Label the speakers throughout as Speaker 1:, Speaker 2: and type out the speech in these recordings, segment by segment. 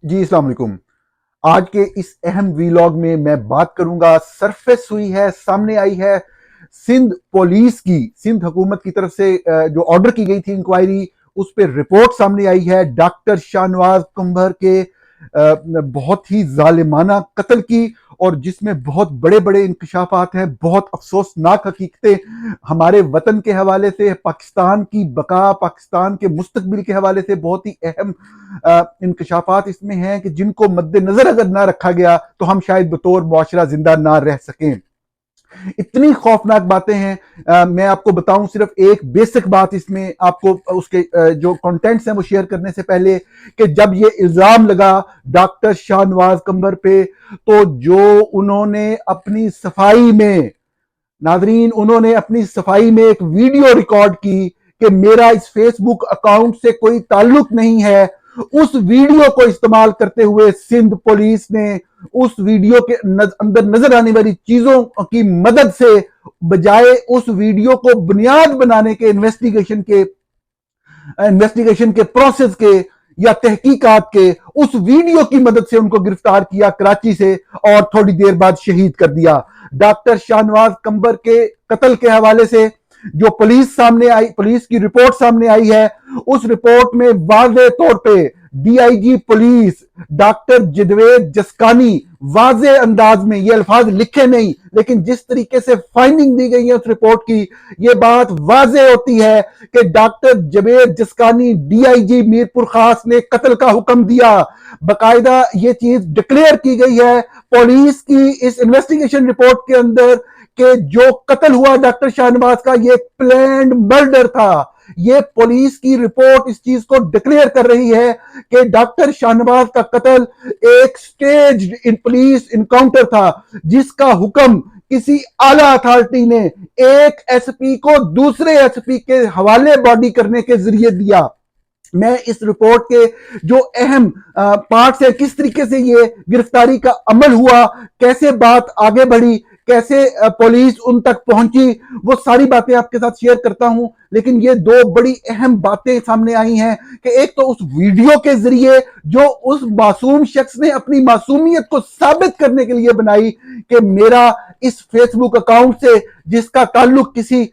Speaker 1: جی السلام علیکم۔ آج کے اس اہم ویلاگ میں میں بات کروں گا، سرفیس ہوئی ہے، سامنے آئی ہے سندھ پولیس کی، سندھ حکومت کی طرف سے جو آرڈر کی گئی تھی انکوائری، اس پہ رپورٹ سامنے آئی ہے ڈاکٹر شاہ نواز قمبر کے بہت ہی ظالمانہ قتل کی، اور جس میں بہت بڑے بڑے انکشافات ہیں، بہت افسوسناک حقیقتیں ہمارے وطن کے حوالے سے، پاکستان کی بقا، پاکستان کے مستقبل کے حوالے سے بہت ہی اہم انکشافات اس میں ہیں کہ جن کو مد نظر اگر نہ رکھا گیا تو ہم شاید بطور معاشرہ زندہ نہ رہ سکیں۔ اتنی خوفناک باتیں ہیں۔ میں آپ کو بتاؤں صرف ایک بیسک بات، اس میں آپ کو اس کے جو کنٹینٹس ہیں وہ شیئر کرنے سے پہلے، کہ جب یہ الزام لگا ڈاکٹر شاہ نواز قمبر پہ، تو جو انہوں نے اپنی صفائی میں، ناظرین، انہوں نے اپنی صفائی میں ایک ویڈیو ریکارڈ کی کہ میرا اس فیس بک اکاؤنٹ سے کوئی تعلق نہیں ہے، اس ویڈیو کو استعمال کرتے ہوئے سندھ پولیس نے اس ویڈیو کے اندر نظر آنے والی چیزوں کی مدد سے، بجائے اس ویڈیو کو بنیاد بنانے کے انویسٹیگیشن کے پروسیس کے یا تحقیقات کے، اس ویڈیو کی مدد سے ان کو گرفتار کیا کراچی سے، اور تھوڑی دیر بعد شہید کر دیا۔ ڈاکٹر شاہ نواز قمبر کے قتل کے حوالے سے جو پولیس کی رپورٹ سامنے آئی ہے، اس رپورٹ میں واضح طور پہ D I G police doctor جدوید جسکانی واضح انداز میں، یہ الفاظ لکھے نہیں لیکن جس طریقے سے فائنڈنگ دی گئی ہے اس رپورٹ کی، یہ بات واضح ہوتی ہے کہ ڈاکٹر جدوید جسکانی ڈی آئی جی میرپور خاص نے قتل کا حکم دیا۔ باقاعدہ یہ چیز ڈکلیئر کی گئی ہے پولیس کی اس انویسٹیگیشن رپورٹ کے اندر کہ جو قتل ہوا ڈاکٹر شاہ نواز کا، یہ پلینڈ مرڈر تھا۔ یہ پولیس کی رپورٹ اس چیز کو ڈکلیئر کر رہی ہے کہ ڈاکٹر شاہ نواز کا قتل ایک سٹیجڈ پولیس انکاؤنٹر تھا، جس کا حکم کسی اعلیٰ اتھارٹی نے ایک ایس پی کو دوسرے ایس پی کے حوالے باڈی کرنے کے ذریعے دیا۔ میں اس رپورٹ کے جو اہم پارٹس ہیں، کس طریقے سے یہ گرفتاری کا عمل ہوا، کیسے بات آگے بڑھی، کیسے پولیس ان تک پہنچی، وہ ساری باتیں آپ کے ساتھ شیئر کرتا ہوں۔ لیکن یہ دو بڑی اہم باتیں سامنے آئی ہیں کہ ایک تو اس ویڈیو کے ذریعے جو اس معصوم شخص نے اپنی معصومیت کو ثابت کرنے کے لیے بنائی کہ میرا اس فیس بک اکاؤنٹ سے، جس کا تعلق کسی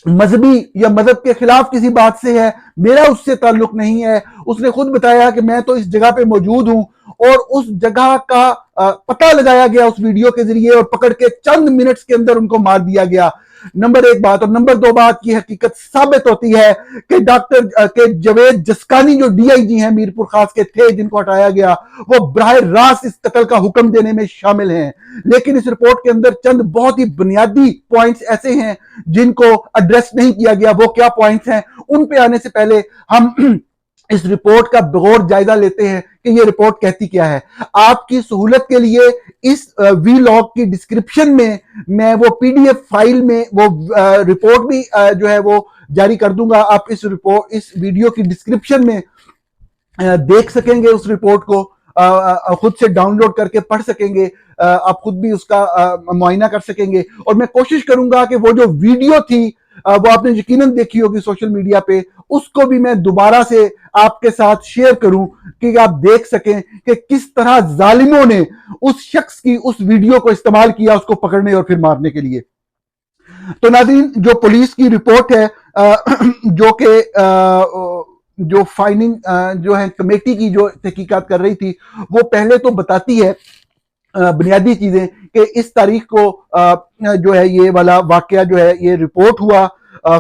Speaker 1: مذہبی یا مذہب کے خلاف کسی بات سے ہے، میرا اس سے تعلق نہیں ہے۔ اس نے خود بتایا کہ میں تو اس جگہ پہ موجود ہوں، اور اس جگہ کا پتہ لگایا گیا اس ویڈیو کے ذریعے، اور پکڑ کے چند منٹس کے اندر ان کو مار دیا گیا۔ نمبر ایک بات، اور نمبر دو بات، یہ حقیقت ثابت ہوتی ہے کہ ڈاکٹر کے جوید جسکانی جو ڈی آئی جی ہیں میرپور خاص کے تھے، جن کو ہٹایا گیا، وہ براہ راست اس قتل کا حکم دینے میں شامل ہیں۔ لیکن اس رپورٹ کے اندر چند بہت ہی بنیادی پوائنٹس ایسے ہیں جن کو ایڈریس نہیں کیا گیا۔ وہ کیا پوائنٹس ہیں، ان پہ آنے سے پہلے ہم اس رپورٹ کا بغور جائزہ لیتے ہیں کہ یہ رپورٹ کہتی کیا ہے۔ آپ کی سہولت کے لیے اس وی لاگ کی ڈسکرپشن میں میں وہ پی ڈی ایف فائل میں وہ رپورٹ بھی جو ہے وہ جاری کر دوں گا۔ آپ اس ویڈیو کی ڈسکرپشن میں دیکھ سکیں گے، اس رپورٹ کو خود سے ڈاؤن لوڈ کر کے پڑھ سکیں گے، آپ خود بھی اس کا معائنہ کر سکیں گے۔ اور میں کوشش کروں گا کہ وہ جو ویڈیو تھی وہ آپ نے یقیناً دیکھی ہوگی سوشل میڈیا پہ، اس کو بھی میں دوبارہ سے آپ کے ساتھ شیئر کروں کہ آپ دیکھ سکیں کہ کس طرح ظالموں نے اس شخص کی اس ویڈیو کو استعمال کیا اس کو پکڑنے اور پھر مارنے کے لیے۔ تو ناظرین، جو پولیس کی رپورٹ ہے، جو کہ جو فائننگ جو ہے کمیٹی کی جو تحقیقات کر رہی تھی، وہ پہلے تو بتاتی ہے بنیادی چیزیں کہ اس تاریخ کو جو ہے یہ والا واقعہ جو ہے یہ رپورٹ ہوا،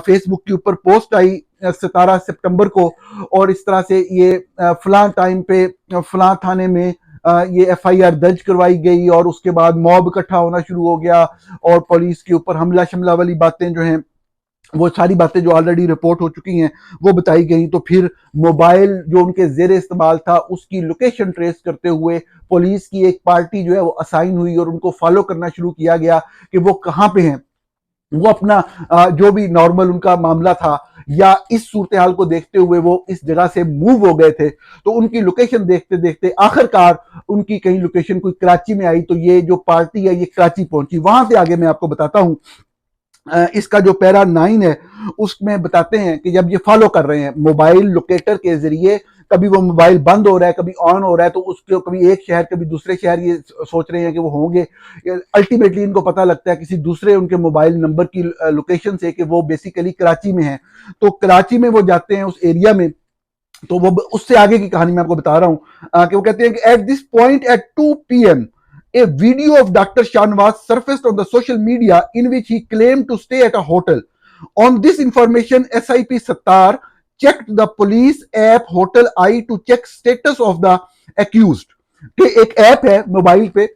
Speaker 1: فیس بک کے اوپر پوسٹ آئی 17 سپٹمبر کو، اور اس طرح سے یہ فلاں ٹائم پہ فلاں تھانے میں یہ ایف آئی آر درج کروائی گئی، اور اس کے بعد موب اکٹھا ہونا شروع ہو گیا، اور پولیس کے اوپر حملہ شملہ والی باتیں جو ہیں، وہ ساری باتیں جو آلریڈی رپورٹ ہو چکی ہیں وہ بتائی گئیں۔ تو پھر موبائل جو ان کے زیر استعمال تھا، اس کی لوکیشن ٹریس کرتے ہوئے پولیس کی ایک پارٹی جو ہے وہ اسائن ہوئی، اور ان کو فالو کرنا شروع کیا گیا کہ وہ کہاں پہ ہیں۔ وہ اپنا جو بھی نارمل ان کا معاملہ تھا یا اس صورتحال کو دیکھتے ہوئے وہ اس جگہ سے موو ہو گئے تھے، تو ان کی لوکیشن دیکھتے دیکھتے آخر کار ان کی کہیں لوکیشن کوئی کراچی میں آئی، تو یہ جو پارٹی ہے یہ کراچی پہنچی۔ وہاں سے آگے میں آپ کو بتاتا ہوں، اس کا جو پیرا 9 ہے اس میں بتاتے ہیں کہ جب یہ فالو کر رہے ہیں موبائل لوکیٹر کے ذریعے کبھی وہ موبائل بند ہو رہا ہے کبھی آن ہو رہا ہے، تو اس کے کبھی ایک شہر کبھی دوسرے شہر یہ سوچ رہے ہیں کہ وہ ہوں گے، الٹیمیٹلی ان کو پتہ لگتا ہے کسی دوسرے ان کے موبائل نمبر کی لوکیشن سے کہ وہ بیسیکلی کراچی میں ہیں، تو کراچی میں وہ جاتے ہیں اس ایریا میں. تو وہ اس سے آگے کی کہانی میں آپ کو بتا رہا ہوں کہ وہ کہتے ہیں کہ ایٹ دس point eight 2 PM a video of Dr. Shahnawaz surfaced on the social media in which he claimed to stay at a hotel. On this information, SIP Sattar checked the police app Hotel I to check status of the accused. کہ ایک app ہے mobile پہ،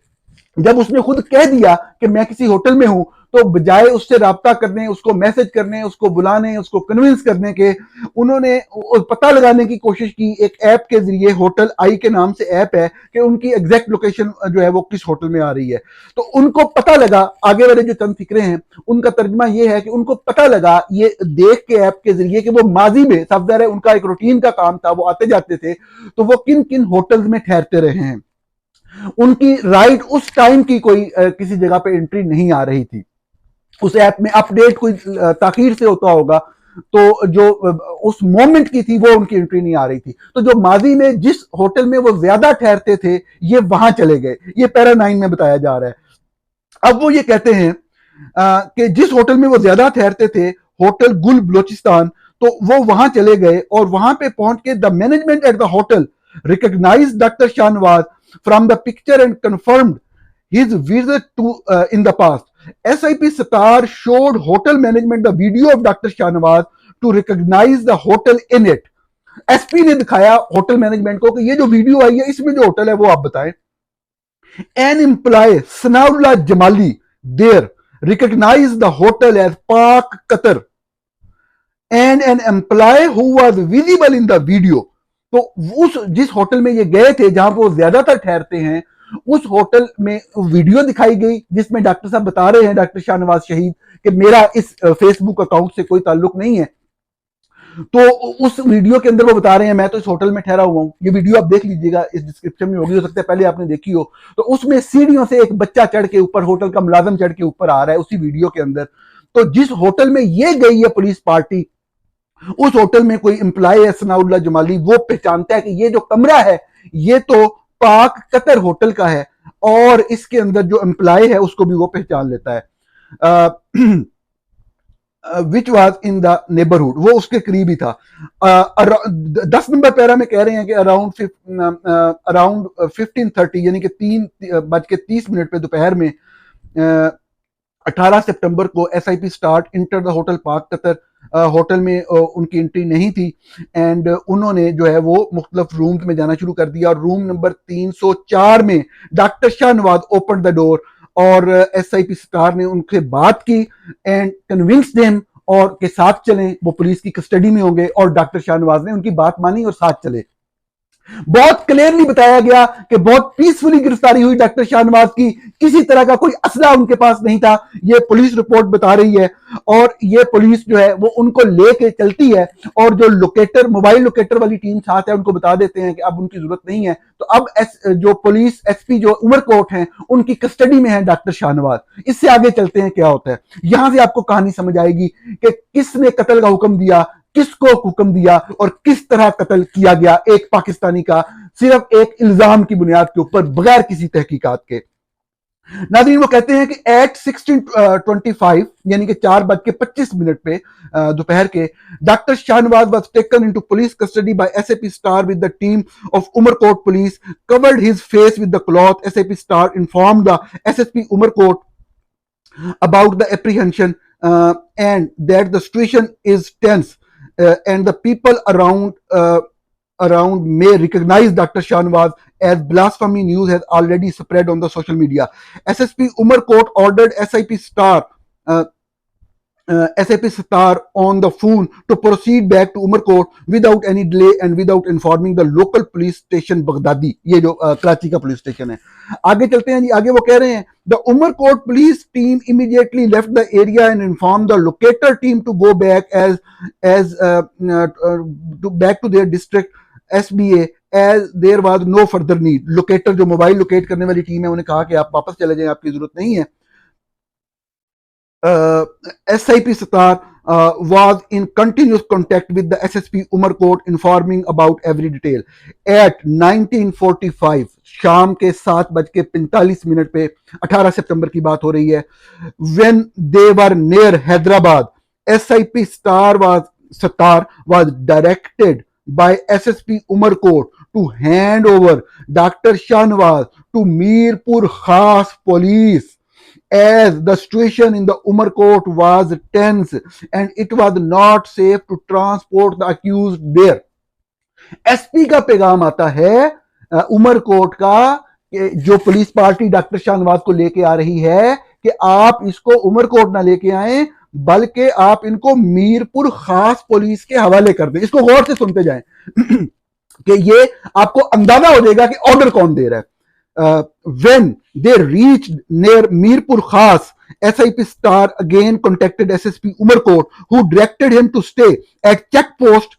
Speaker 1: جب اس نے خود کہہ دیا کہ میں کسی ہوٹل میں ہوں تو بجائے اس سے رابطہ کرنے، اس کو میسج کرنے، اس کو بلانے، اس کو کنونس کرنے کے، انہوں نے پتہ لگانے کی کوشش کی ایک ایپ کے ذریعے. ہوٹل آئی کے نام سے ایپ ہے کہ ان کی ایگزیکٹ لوکیشن جو ہے وہ کس ہوٹل میں آ رہی ہے. تو ان کو پتہ لگا، آگے والے جو چند فکرے ہیں ان کا ترجمہ یہ ہے کہ ان کو پتہ لگا یہ دیکھ کے ایپ کے ذریعے کہ وہ ماضی میں سب ظاہر ہے ان کا ایک روٹین کا کام تھا، وہ آتے جاتے تھے، تو وہ کن کن ہوٹلز میں ٹھہرتے رہے ہیں. ان کی رائٹ اس ٹائم کی کوئی کسی جگہ پہ انٹری نہیں آ رہی تھی. اس ایپ میں اپ ڈیٹ کوئی تاخیر سے ہوتا ہوگا، تو جو اس مومنٹ کی تھی وہ ان کی انٹری نہیں آ رہی تھی. تو جو ماضی میں جس ہوٹل میں وہ زیادہ ٹھہرتے تھے یہ وہاں چلے گئے. یہ پیرا 9 میں بتایا جا رہا ہے. اب وہ یہ کہتے ہیں کہ جس ہوٹل میں وہ زیادہ ٹھہرتے تھے، ہوٹل گل بلوچستان، تو وہ وہاں چلے گئے اور وہاں پہ پہنچ کے the management at the hotel recognize doctor Shahnawaz from the picture and confirmed his visit to in the past. SIP Sattar showed hotel management the video of Dr. Shahnawaz to recognize the hotel in it. S P نے دکھایا hotel management کو کہ یہ جو video آئی ہے اس میں جو hotel ہے وہ آپ بتائیں. An employee Sanaullah Jamali there recognized the hotel as Park Qatar and an employee who was visible in the video. تو اس جس ہوٹل میں یہ گئے تھے جہاں پہ وہ زیادہ تر ٹھہرتے ہیں، اس ہوٹل میں ویڈیو دکھائی گئی جس میں ڈاکٹر صاحب بتا رہے ہیں، ڈاکٹر شاہنواز شہید، کہ میرا اس فیس بک اکاؤنٹ سے کوئی تعلق نہیں ہے. تو اس ویڈیو کے اندر وہ بتا رہے ہیں میں تو اس ہوٹل میں ٹھہرا ہوا ہوں. یہ ویڈیو آپ دیکھ لیجئے گا، اس ڈسکرپشن میں ہوگی، ہو سکتا ہے پہلے آپ نے دیکھی ہو. تو اس میں سیڑھیوں سے ایک بچہ چڑھ کے اوپر، ہوٹل کا ملازم چڑھ کے اوپر آ رہا ہے اسی ویڈیو کے اندر. تو جس ہوٹل میں یہ گئی ہے پولیس پارٹی، اس ہوٹل میں کوئی امپلائی ہے ثناء اللہ جمالی، وہ پہچانتا ہے کہ یہ جو کمرہ ہے یہ تو پاک قطر ہوٹل کا ہے، اور اس کے اندر جو امپلائی ہے اس کو بھی وہ پہچان لیتا ہے. which was in the neighborhood، وہ اس کے قریب ہی تھا. 10 نمبر پیرا میں کہہ رہے ہیں کہ اراؤنڈ 15:30 یعنی کہ 3:30 پہ دوپہر میں 18 سپٹمبر کو S I P start enter the hotel پاک قطر. ہوٹل میں ان کی انٹری نہیں تھی، اینڈ انہوں نے جو ہے وہ مختلف رومز میں جانا شروع کر دیا. اور روم نمبر 304 میں ڈاکٹر شاہنواز اوپن دا ڈور، اور ایس آئی پی سٹار نے ان سے بات کی اینڈ کنونس دیم اور کے ساتھ چلیں، وہ پولیس کی کسٹڈی میں ہوں گے، اور ڈاکٹر شاہنواز نے ان کی بات مانی اور ساتھ چلے. بہت کلیئرلی بتایا گیا کہ بہت پیسفلی گرفتاری ہوئی ڈاکٹر شاہنواز کی، کسی طرح کا کوئی اسلحہ ان کے پاس نہیں تھا. یہ پولیس رپورٹ بتا رہی ہے، اور یہ پولیس جو ہے وہ ان کو لے کے چلتی ہے، اور جو لوکیٹر، موبائل لوکیٹر والی ٹیم ساتھ ہے، ان کو بتا دیتے ہیں کہ اب ان کی ضرورت نہیں ہے. تو اب جو پولیس ایس پی جو عمر کوٹ ہیں ان کی کسٹڈی میں ہے ڈاکٹر شاہنواز. اس سے آگے چلتے ہیں کیا ہوتا ہے. یہاں سے آپ کو کہانی سمجھ آئے گی کہ کس نے قتل کا حکم دیا، کس کو حکم دیا، اور کس طرح قتل کیا گیا ایک پاکستانی کا، صرف ایک الزام کی بنیاد کے اوپر بغیر کسی تحقیقات کے. ناظرین وہ کہتے ہیں کہ ایٹ 16:25 یعنی کہ 4:25 پہ دوپہر کے، doctor Shahnawaz was taken into police custody by S A P Sattar with the team of Umarkot police, covered his face with the cloth. S A P Sattar informed the S S P Umarkot about the apprehension and that the situation is tense and the people around may recognize Dr. Shahnawaz as blasphemy news has already spread on the social media. SSP Umar Court ordered SIP Star on the phone to proceed back to Umar Court without any delay and without informing the local police station Baghdadi. یہ جو کراچی کا police station ہے. آگے چلتے ہیں جی. آگے وہ کہہ رہے ہیں the Umar Court police team immediately left the area and informed the locator team to go back back to their district SBA as there was no further need. Locator جو موبائل لوکیٹ کرنے والی team ہے انہیں کہا کہ آپ واپس چلے جائیں، آپ کی ضرورت نہیں ہے. S I P Sattar was in continuous contact with the SSP Umarkot, informing about every detail. At 1945 شام کے 7:45 پہ 18 سپتمبر کی بات ہو رہی ہے, when they were near Hyderabad, SIP Sattar was directed by SSP Umarkot to hand over Dr. Shahnawaz to Mirpur Khas police, as the situation in the Umarkot was tense and it was not safe to transport the accused there. S P کا پیغام آتا ہے عمرکوٹ کا, جو police party doctor Shah نواز کو لے کے آ رہی ہے, کہ آپ اس کو عمرکوٹ نہ لے کے آئیں بلکہ آپ ان کو میرپور خاص پولیس کے حوالے کر دیں. اس کو غور سے سنتے جائیں کہ یہ آپ کو اندازہ ہو جائے گا کہ آرڈر کون دے رہا ہے. When they reached near Mirpur Khas, SIP Star again contacted SSP Umarkot, who directed him to stay at checkpost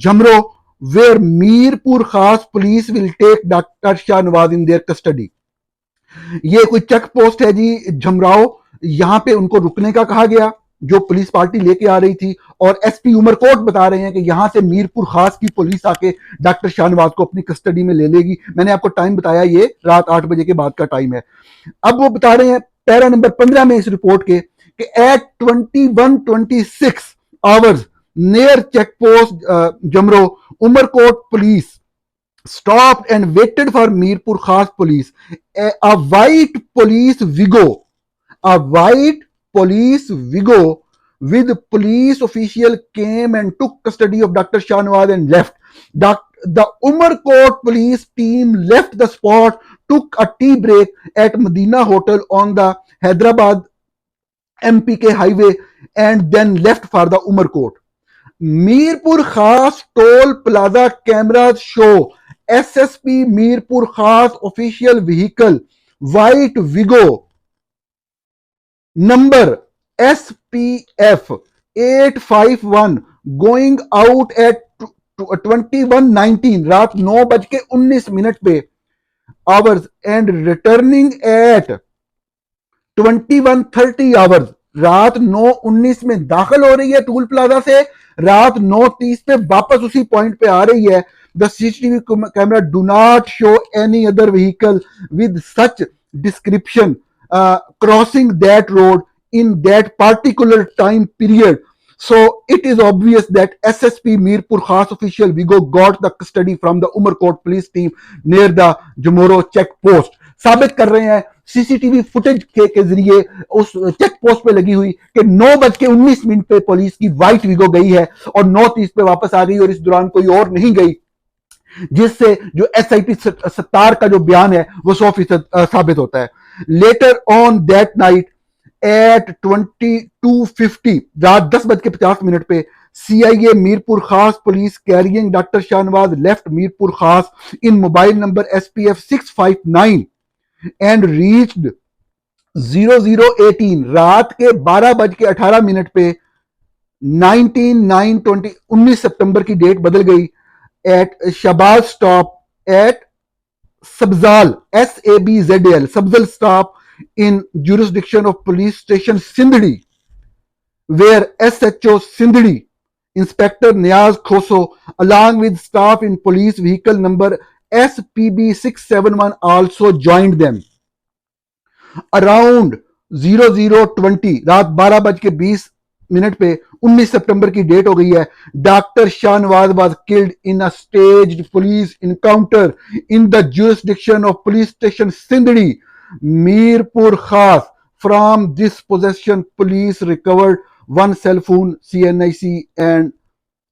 Speaker 1: Jamro, where Mirpur Khas police will take Dr. Shah Nawaz in their custody. یہ کوئی check post ہے جی جھمراؤ, یہاں پہ ان کو رکنے کا کہا گیا جو پولیس پارٹی لے کے آ رہی تھی, اور ایس پی عمرکوٹ بتا رہے ہیں کہ یہاں سے میرپور خاص کی پولیس آ کے ڈاکٹر شاہ نواز کو اپنی کسٹڈی میں لے لے گی. میں نے آپ کو ٹائم بتایا, یہ رات 8 بجے کے بعد کا ٹائم ہے. اب وہ بتا رہے ہیں پیرا نمبر 15 میں اس رپورٹ کے کہ at 21:26 hours near check post Jamro, Umarkot police stopped and waited for Mirpur Khas police. A white police Vigo with police official came and took custody of Dr. Shah Nawaz and left. The Umarkot police team left the spot, took a tea break at Medina Hotel on the Hyderabad MPK highway, and then left for the Umarkot. Mirpur Khas toll plaza cameras show SSP Mirpur Khas official vehicle white Vigo number SPF 851 going out at 21:19 رات 9:19 پہ hours and returning at 21:30 hours. رات 9:19 میں داخل ہو رہی ہے tool plaza سے, رات 9:30 پہ واپس اسی پوائنٹ پہ آ رہی ہے. The CCTV camera do not show any other vehicle with such description crossing that road in that particular time period. So it is obvious that SSP Mirpur Khas official Vigo got the custody from the Umarkot police team near the Jamoro check post. ثابت کر رہے ہیں سی C T V footage کے ذریعے اس check post پہ لگی ہوئی کہ 9:19 پہ پولیس کی وائٹ ویگو گئی ہے اور 9:30 پہ واپس آ گئی, اور اس دوران کوئی اور نہیں گئی, جس سے جو ایس آئی پی ستار کا جو بیان ہے وہ 100% ثابت ہوتا ہے. Later on that night at 22:50 رات 10:50 پہ CIA Mirpur Khas police carrying doctor Shah Nawaz left Mirpur Khas in mobile number SPF 659 and reached 00:18 رات کے 12:18 پہ 19 سپتمبر کی ڈیٹ بدل گئی at Shahbaz stop at Sabzal SABZAL Sabzal stop in jurisdiction of police station Sindhdi, where SHO Sindhdi Inspector Niaz Khoso along with staff in police vehicle number SPB 671 also joined them. Around 00:20 رات 12:20 پہ 19 سپتمبر کی date ہو گئی ہے. Doctor Shah Nawaz was killed in a staged police encounter in the jurisdiction of police station Sindhdi, Mirpur Khas. From this possession, police recovered one cell phone, CNIC and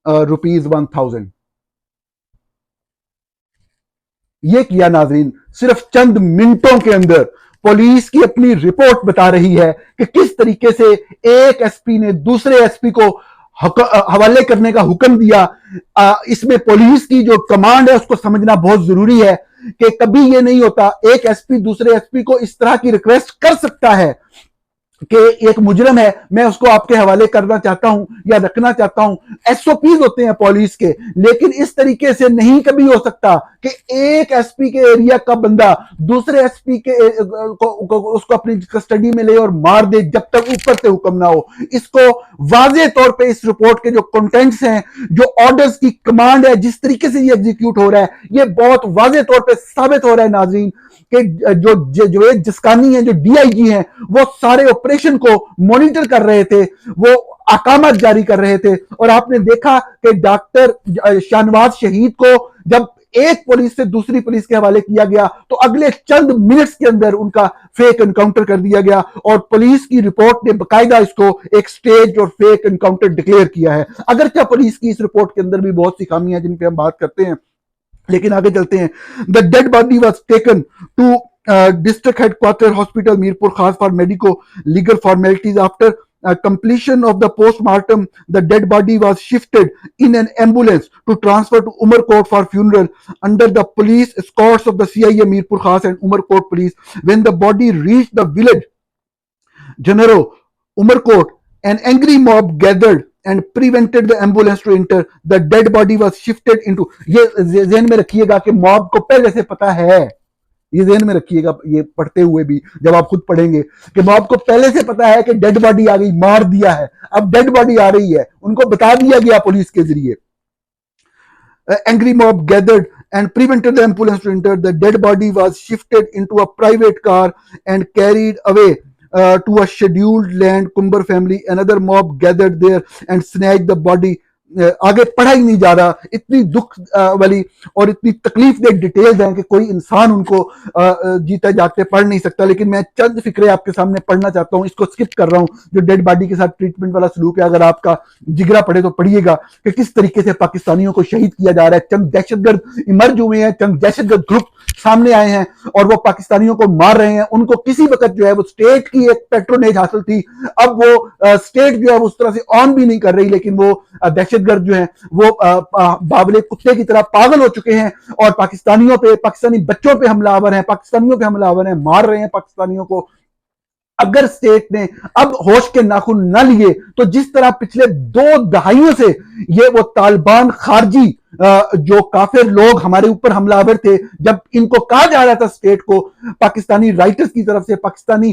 Speaker 1: ₹1,000. یہ کیا ناظرین, صرف چند منٹوں کے اندر پولیس کی اپنی رپورٹ بتا رہی ہے کہ کس طریقے سے ایک ایس پی نے دوسرے ایس پی کو حوالے کرنے کا حکم دیا. اس میں پولیس کی جو کمانڈ ہے اس کو سمجھنا بہت ضروری ہے کہ کبھی یہ نہیں ہوتا ایک ایس پی دوسرے ایس پی کو اس طرح کی ریکویسٹ کر سکتا ہے کہ ایک مجرم ہے میں اس کو آپ کے حوالے کرنا چاہتا ہوں یا رکھنا چاہتا ہوں. ایس او پیز ہوتے ہیں پولیس کے, لیکن اس طریقے سے نہیں کبھی ہو سکتا کہ ایک ایس پی کے ایریا کا بندہ دوسرے ایس پی کے اس کو اپنی کسٹڈی میں لے اور مار دے جب تک اوپر سے حکم نہ ہو. اس کو واضح طور پہ اس رپورٹ کے جو کنٹینٹس ہیں, جو آرڈرز کی کمانڈ ہے, جس طریقے سے یہ ایگزیکیوٹ ہو رہا ہے, یہ بہت واضح طور پہ ثابت ہو رہا ہے ناظرین کہ جو جوید جسکانی ہیں, جو ڈی آئی جی ہیں, وہ سارے آپریشن کو مانیٹر کر رہے تھے, وہ احکامات جاری کر رہے تھے. اور آپ نے دیکھا کہ ڈاکٹر شاہ نواز شہید کو جب ایک پولیس سے دوسری پولیس کے حوالے کیا گیا تو اگلے چند منٹس کے اندر ان کا فیک انکاؤنٹر کر دیا گیا, اور پولیس کی رپورٹ نے باقاعدہ اس کو ایک سٹیج اور فیک انکاؤنٹر ڈکلیئر کیا ہے. اگرچہ پولیس کی اس رپورٹ کے اندر بھی بہت سی خامیاں جن پہ ہم بات کرتے ہیں, لیکن آگے چلتے ہیں. The dead body was taken to district headquarter hospital Mirpur Khas for medico legal formalities. After completion of the post-mortem, the dead body was shifted in an ambulance to transfer to Umarkot for funeral under the police escorts of the CIA Mirpur Khas and Umarkot police. When the body reached the village Janaro, Umarkot, an angry mob gathered and prevented the ambulance to enter. The dead body was shifted into, یہ ذہن میں رکھیے گا کہ mob کو پہلے سے پتا ہے, یہ ذہن میں رکھیے گا یہ پڑھتے ہوئے بھی جب آپ خود پڑھیں گے کہ موب کو پہلے سے پتا ہے کہ ڈیڈ باڈی آ گئی, مار دیا ہے, اب ڈیڈ باڈی آ رہی ہے, ان کو بتا دیا گیا پولیس کے ذریعے. Angry mob gathered and prevented the ambulance to enter. The dead body was shifted into a private car and carried away to a scheduled land Kumbar family. Another mob gathered there and snatched the body. آگے پڑھا ہی نہیں جا رہا, اتنی دکھ والی اور اتنی تکلیف دہ ڈیٹیلز ہیں کہ کوئی انسان ان کو جیتے جاگتے پڑھ نہیں سکتا, لیکن میں چند فکرے آپ کے سامنے پڑھنا چاہتا ہوں. اس کو سکپ کر رہا ہوں جو ڈیڈ باڈی کے ساتھ ٹریٹمنٹ والا سلوک ہے, اگر آپ کا جگرا پڑے تو پڑھیے گا کہ کس طریقے سے پاکستانیوں کو شہید کیا جا رہا ہے. چند دہشت گرد ایمرج ہوئے ہیں, چند دہشت گرد گروپ سامنے آئے ہیں اور وہ پاکستانیوں کو مار رہے ہیں. ان کو کسی وقت جو ہے وہ اسٹیٹ کی ایک پیٹرونیج حاصل تھی, اب وہ اسٹیٹ جو ہے اس طرح سے آن بھی نہیں کر رہی, لیکن وہ دہشت گرد جو ہیں وہ بابلے کتے کی طرح پاگل ہو چکے ہیں اور پاکستانیوں پہ, پاکستانی بچوں پہ حملہ آور ہیں, پاکستانیوں پہ حملہ آور ہیں, مار رہے ہیں پاکستانیوں کو. اگر اسٹیٹ نے اب ہوش کے ناخن نہ لیے تو جس طرح پچھلے 2 دہائیوں سے یہ وہ طالبان خارجی جو کافر لوگ ہمارے اوپر حملہ آور تھے, جب ان کو کہا جا رہا تھا اسٹیٹ کو, پاکستانی رائٹرز کی طرف سے, پاکستانی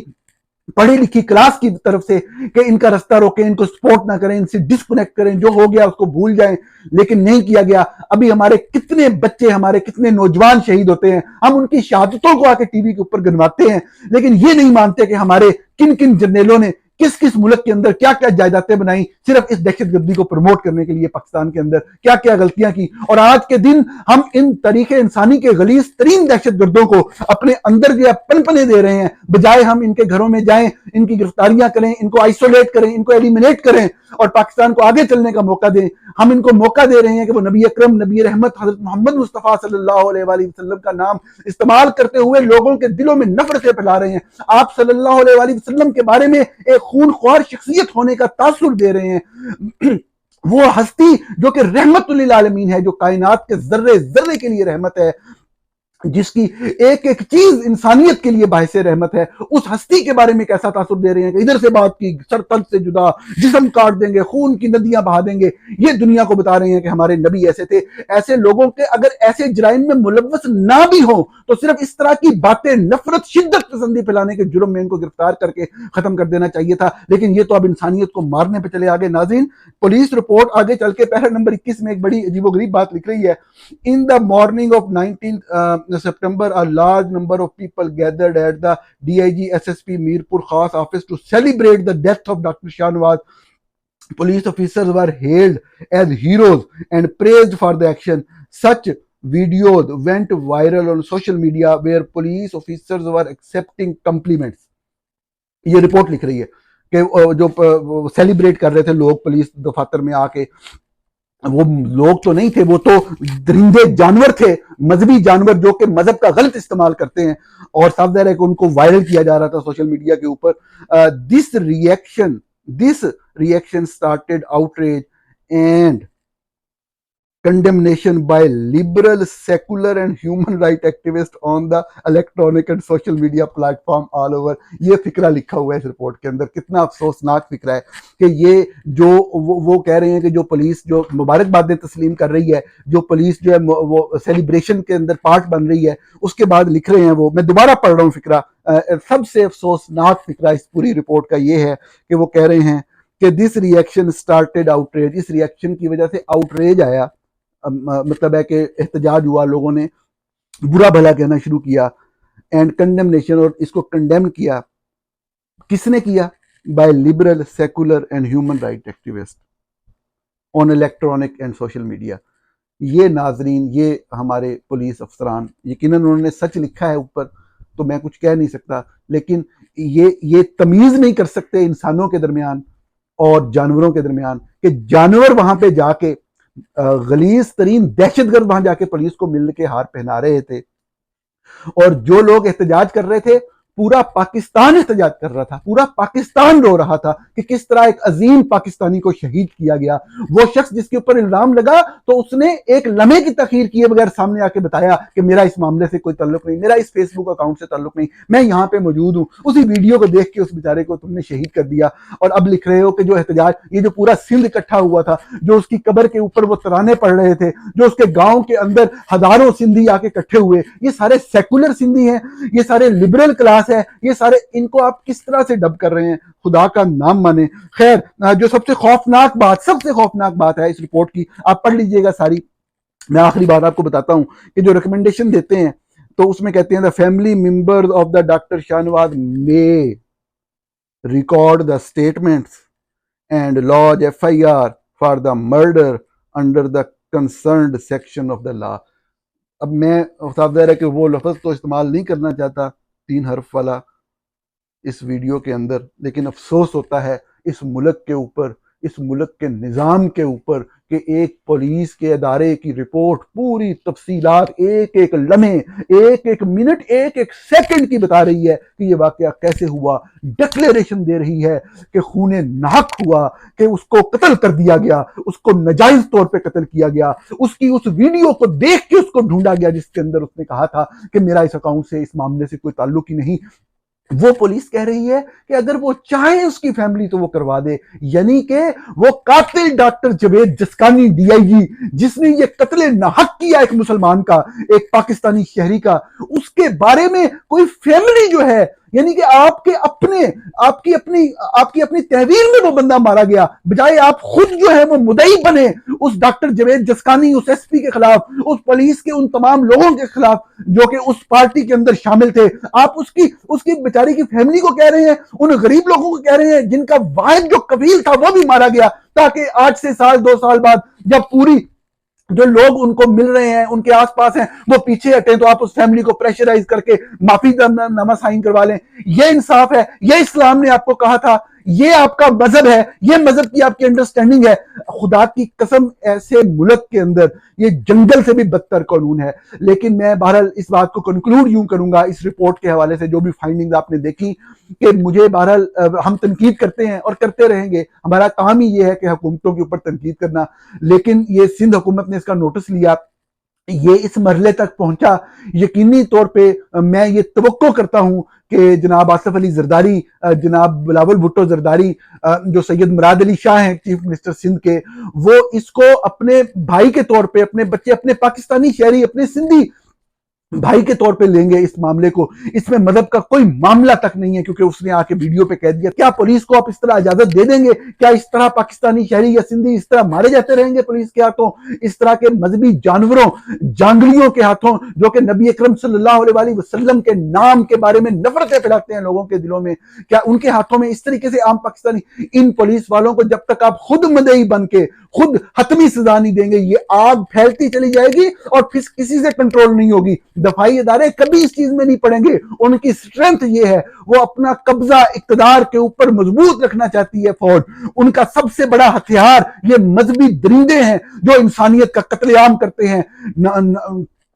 Speaker 1: پڑھی لکھی کلاس کی طرف سے کہ ان کا رستہ روکیں, ان کو سپورٹ نہ کریں, ان سے ڈسکنیکٹ کریں, جو ہو گیا اس کو بھول جائیں, لیکن نہیں کیا گیا. ابھی ہمارے کتنے بچے, ہمارے کتنے نوجوان شہید ہوتے ہیں, ہم ان کی شہادتوں کو آ کے ٹی وی کے اوپر گنواتے ہیں, لیکن یہ نہیں مانتے کہ ہمارے کن کن جرنیلوں نے کس کس ملک کے اندر کیا کیا جائیدادیں بنائیں صرف اس دہشت گردی کو پروموٹ کرنے کے لیے, پاکستان کے اندر کیا کیا غلطیاں کی. اور آج کے دن ہم ان تاریخ انسانی کے غلیظ ترین دہشت گردوں کو اپنے اندر جو ہے پنپنے دے رہے ہیں, بجائے ہم ان کے گھروں میں جائیں, ان کی گرفتاریاں کریں, ان کو آئسولیٹ کریں, ان کو ایلیمینیٹ کریں اور پاکستان کو آگے چلنے کا موقع دیں. ہم ان کو موقع دے رہے ہیں کہ وہ نبی اکرم, نبی رحمت حضرت محمد مصطفیٰ صلی اللہ علیہ وآلہ وسلم کا نام استعمال کرتے ہوئے لوگوں کے دلوں میں نفرتیں پھیلا رہے ہیں. آپ صلی اللہ علیہ وآلہ وسلم کے بارے میں ایک خون خوار شخصیت ہونے کا تاثر دے رہے ہیں. وہ ہستی جو کہ رحمت للعالمین ہے, جو کائنات کے ذرے ذرے کے لیے رحمت ہے, جس کی ایک ایک چیز انسانیت کے لیے باعث رحمت ہے, اس ہستی کے بارے میں کیسا تاثر دے رہے ہیں کہ ادھر سے بات کی, سر تن سے جدا, جسم کاٹ دیں گے, خون کی ندیاں بہا دیں گے. یہ دنیا کو بتا رہے ہیں کہ ہمارے نبی ایسے تھے. ایسے لوگوں کے اگر ایسے جرائم میں ملوث نہ بھی ہوں تو صرف اس طرح کی باتیں, نفرت, شدت پسندی پھیلانے کے جرم میں ان کو گرفتار کر کے ختم کر دینا چاہیے تھا, لیکن یہ تو اب انسانیت کو مارنے پہ چلے آگے. ناظرین, پولیس رپورٹ آگے چل کے پیرا نمبر 21 میں ایک بڑی عجیب و غریب بات لکھ رہی ہے. In the morning of 19th September, a large number of people gathered at the DIG SSP Mirpur Khas office to celebrate the death of Dr. Shah Nawaz. Police officers were hailed as heroes and praised for the action. Such videos went viral on social media where police officers were accepting compliments. یہ report لکھ رہی ہے کہ جو celebrate کر رہے تھے لوگ پولیس دفاتر میں آ کے, وہ لوگ تو نہیں تھے, وہ تو درندے جانور تھے, مذہبی جانور جو کہ مذہب کا غلط استعمال کرتے ہیں, اور صاف ظاہر ہے کہ ان کو وائرل کیا جا رہا تھا سوشل میڈیا کے اوپر. This reaction started outrage and condemnation by liberal, secular and human right activists on the electronic and social media platform all over. یہ فکرہ لکھا ہوا ہے اس رپورٹ کے اندر. کتنا افسوسناک فکرہ ہے کہ یہ جو وہ کہہ رہے ہیں کہ جو پولیس جو مبارکبادیں تسلیم کر رہی ہے, جو پولیس جو ہے وہ سیلیبریشن کے اندر پارٹ بن رہی ہے, اس کے بعد لکھ رہے ہیں وہ, میں دوبارہ پڑھ رہا ہوں فکرہ, سب سے افسوسناک فکرہ اس پوری رپورٹ کا یہ ہے کہ وہ کہہ رہے ہیں کہ دس ریئیکشن سٹارٹڈ آؤٹریج, اس ریئیکشن کی وجہ سے آؤٹریج آیا, مطلب ہے کہ احتجاج ہوا, لوگوں نے برا بھلا کہنا شروع کیا, اینڈ کنڈمنیشن, اور اس کو کنڈیم کیا. کس نے کیا؟ By liberal, secular and human right activist on electronic and social media. یہ ناظرین, یہ ہمارے پولیس افسران, یقیناً انہوں نے سچ لکھا ہے اوپر تو میں کچھ کہہ نہیں سکتا, لیکن یہ تمیز نہیں کر سکتے انسانوں کے درمیان اور جانوروں کے درمیان کہ جانور وہاں پہ جا کے غلیظ ترین دہشت گرد وہاں جا کے پولیس کو مل کے ہار پہنا رہے تھے, اور جو لوگ احتجاج کر رہے تھے پورا پاکستان احتجاج کر رہا تھا, پورا پاکستان رو رہا تھا کہ کس طرح ایک عظیم پاکستانی کو شہید کیا گیا. وہ شخص جس کے اوپر الزام لگا تو اس نے ایک لمحے کی تاخیر کیے بغیر سامنے آ کے بتایا کہ میرا اس معاملے سے کوئی تعلق نہیں, میرا اس فیس بک اکاؤنٹ سے تعلق نہیں, میں یہاں پہ موجود ہوں. اسی ویڈیو کو دیکھ کے اس بیچارے کو تم نے شہید کر دیا, اور اب لکھ رہے ہو کہ جو احتجاج, یہ جو پورا سندھ اکٹھا ہوا تھا, جو اس کی قبر کے اوپر وہ ترانے پڑھ رہے تھے, جو اس کے گاؤں کے اندر ہزاروں سندھی آ کے اکٹھے ہوئے, یہ سارے سیکولر سندھی ہیں, یہ سارے لبرل کلاس ہے, یہ سارے, ان کو آپ کس طرح سے ڈب کر رہے ہیں؟ خدا کا نام مانے. خیر, جو سب سے خوفناک بات ہے اس رپورٹ کی, آپ پڑھ لیجئے گا ساری. میں آخری بات آپ کو بتاتا ہوں کہ جو ریکمنڈیشن دیتے ہیں تو اس میں کہتے ہیں the family members of the Dr. Shahnawaz may record the statements and lodge FIR for the murder under the concerned section of the law. اب میں صاف ظاہر ہے کہ وہ لفظ تو استعمال نہیں کرنا چاہتا 3 حرف والا اس ویڈیو کے اندر, لیکن افسوس ہوتا ہے اس ملک کے اوپر, اس ملک کے نظام کے اوپر کہ ایک پولیس کے ادارے کی رپورٹ پوری تفصیلات, ایک ایک لمحے, ایک ایک منٹ, ایک ایک سیکنڈ کی بتا رہی ہے کہ یہ واقعہ کیسے ہوا, ڈکلیریشن دے رہی ہے کہ خون ناحق ہوا, کہ اس کو قتل کر دیا گیا, اس کو ناجائز طور پہ قتل کیا گیا, اس کی اس ویڈیو کو دیکھ کے اس کو ڈھونڈا گیا جس کے اندر اس نے کہا تھا کہ میرا اس اکاؤنٹ سے, اس معاملے سے کوئی تعلق ہی نہیں. وہ پولیس کہہ رہی ہے کہ اگر وہ چاہے اس کی فیملی تو وہ کروا دے, یعنی کہ وہ قاتل ڈاکٹر جاوید جسکانی DIG جس نے یہ قتل ناحق کیا ایک مسلمان کا, ایک پاکستانی شہری کا, اس کے بارے میں کوئی فیملی جو ہے, یعنی کہ آپ کی اپنی تحویل میں وہ بندہ مارا گیا, بجائے آپ خود جو ہے وہ مدعی بنے اس ڈاکٹر جاوید جسکانی, اس SP کے خلاف, اس پولیس کے ان تمام لوگوں کے خلاف جو کہ اس پارٹی کے اندر شامل تھے. آپ اس کی بیچاری کی فیملی کو کہہ رہے ہیں, ان غریب لوگوں کو کہہ رہے ہیں جن کا واحد جو قبیل تھا وہ بھی مارا گیا, تاکہ 8 سے سال 2 سال بعد جب پوری جو لوگ ان کو مل رہے ہیں, ان کے آس پاس ہیں, وہ پیچھے ہٹیں تو آپ اس فیملی کو پریشرائز کر کے معافی نامہ سائن کروا لیں. یہ انصاف ہے؟ یہ اسلام نے آپ کو کہا تھا؟ یہ آپ کا مذہب ہے؟ یہ مذہب کی آپ کی انڈرسٹینڈنگ ہے؟ خدا کی قسم ایسے ملک کے اندر یہ جنگل سے بھی بدتر قانون ہے. لیکن میں بہرحال اس بات کو کنکلوڈ یوں کروں گا اس رپورٹ کے حوالے سے, جو بھی فائنڈنگز آپ نے دیکھی, کہ مجھے بہرحال ہم تنقید کرتے ہیں اور کرتے رہیں گے, ہمارا کام ہی یہ ہے کہ حکومتوں کے اوپر تنقید کرنا, لیکن یہ سندھ حکومت نے اس کا نوٹس لیا, یہ اس مرحلے تک پہنچا. یقینی طور پہ میں یہ توقع کرتا ہوں کہ جناب آصف علی زرداری, جناب بلاول بھٹو زرداری, جو سید مراد علی شاہ ہیں چیف منسٹر سندھ کے, وہ اس کو اپنے بھائی کے طور پہ, اپنے بچے, اپنے پاکستانی شہری, اپنے سندھی بھائی کے طور پہ لیں گے اس معاملے کو. اس میں مذہب کا کوئی معاملہ تک نہیں ہے, کیونکہ اس نے آ کے ویڈیو پہ کہہ دیا. کیا پولیس کو آپ اس طرح اجازت دے دیں گے؟ کیا اس طرح پاکستانی شہری یا سندھی اس طرح مارے جاتے رہیں گے پولیس کے ہاتھوں, اس طرح کے مذہبی جانوروں, جانگلیوں کے ہاتھوں, جو کہ نبی اکرم صلی اللہ علیہ وسلم کے نام کے بارے میں نفرتیں پھیلاتے ہیں لوگوں کے دلوں میں, کیا ان کے ہاتھوں میں اس طریقے سے عام پاکستانی, ان پولیس والوں کو جب تک آپ خود مدعی بن کے خود حتمی سزا نہیں دیں گے, یہ آگ پھیلتی چلی جائے گی اور پھر کسی سے کنٹرول نہیں ہوگی. دفاعی ادارے کبھی اس چیز میں نہیں پڑیں گے. ان کی سٹرینتھ یہ ہے, وہ اپنا قبضہ اقتدار کے اوپر مضبوط رکھنا چاہتی ہے فوج. ان کا سب سے بڑا ہتھیار یہ مذہبی درندے ہیں جو انسانیت کا قتل عام کرتے ہیں.